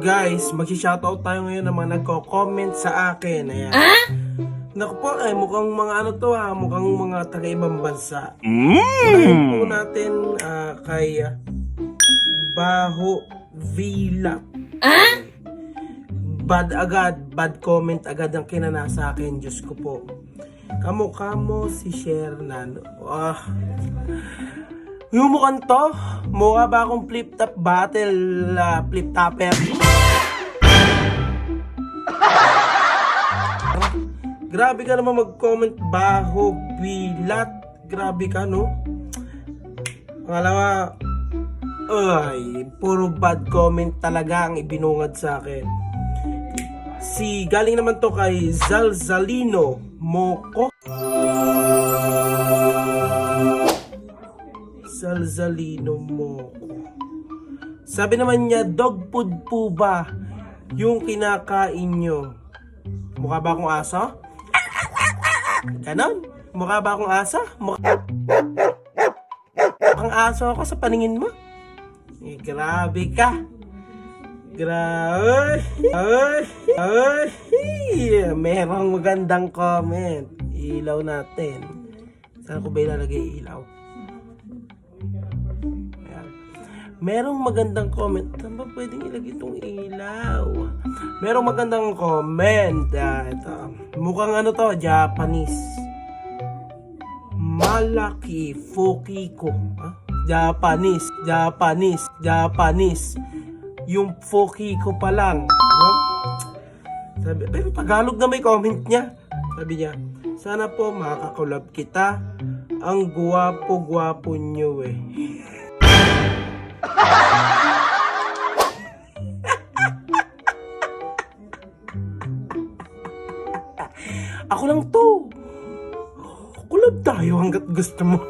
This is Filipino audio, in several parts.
Guys, mag-shoutout tayo ngayon ng mga nagko-comment sa akin. Ayan. Naku po, mukhang mga ano to mukhang mga taga-ibang bansa. Unahin po natin kay Baho Villa. Bad comment agad ang kinana sa akin, Diyos ko po. Kamukha mo si Shernan. Yung mukhang to, mukha ba akong flip-top battle, flip-topper? Grabe ka naman mag-comment, Baho Bilat. Grabe ka, no? Pangalawa, puro bad comment talaga ang ibinungad sa akin. Galing naman to kay Zalzalino Moko. Zalzalino Moko. Sabi naman niya, dog food po ba yung kinakain nyo? Mukha ba akong aso? Ganon? Mukha ba akong aso? Ang aso ako sa paningin mo? Grabe ka. Grabe. Merong magandang comment. Ilaw natin. Saan ko ba ilalagay ilaw? Ayan. Merong magandang comment. Saan ba pwedeng ilagay itong ilaw? Merong magandang comment. Ito. Mukhang ano to, Japanese. Malaki Fokiko. Japanese. Yung Fokiko pa lang. No? Sabi, pero Tagalog na may comment niya. Sabi niya, sana po makakulab kita. Ang guwapo-guwapo nyo eh. Ako lang to. Kulab tayo hanggat gusto mo.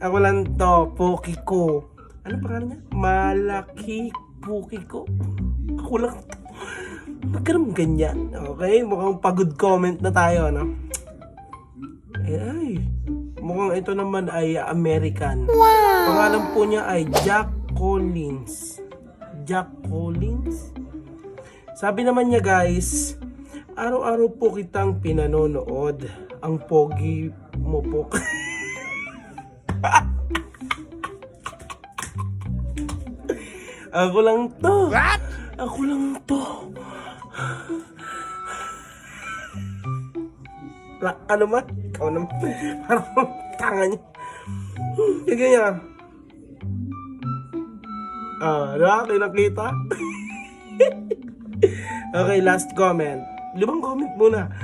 Ako lang to, Fokiko. Ano pangalan niya? Malaki Fokiko. Ako lang to. Ba't ka naman ganyan? Okay, mukhang pagod comment na tayo, no? Mukhang ito naman ay American. Wow! Pangalan po niya ay Jack Collins. Jack Collins? Sabi naman niya, guys, araw-araw po kitang pinanonood. Ang pogi mo po. Ako lang to. What? Ako lang to. Ano man? Ikaw naman. Parang tanga niya. Ganyan. Nakita? Okay, last comment. 5 comment muna.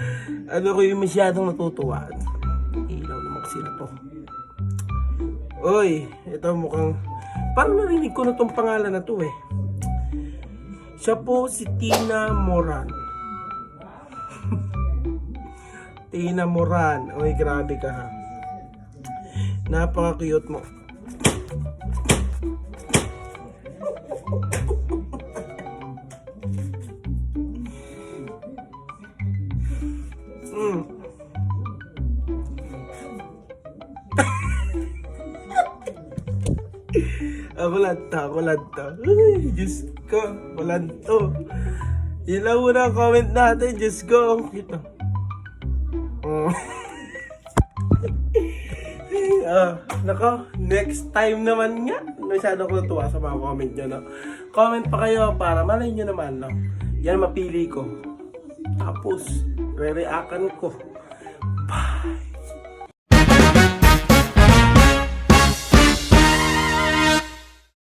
Ano ko yung masyadong natutuwa. Ilaw naman kasi na to. Uy, ito mukhang parang narinig ko na tong pangalan na to eh. Siya po si Tina Moran. Tina Moran. Uy, grabe ka ha. Napaka-cute mo. Ako lang to. Ay, Diyos ko, walang to. Yun lang muna ang comment natin, Diyos ko. Ito. Nako, next time naman nga. Masyado ko natuwa sa mga comment nyo, no? Comment pa kayo para malay nyo naman, no? Yan mapili ko. Tapos, re-reactan ko. Bye!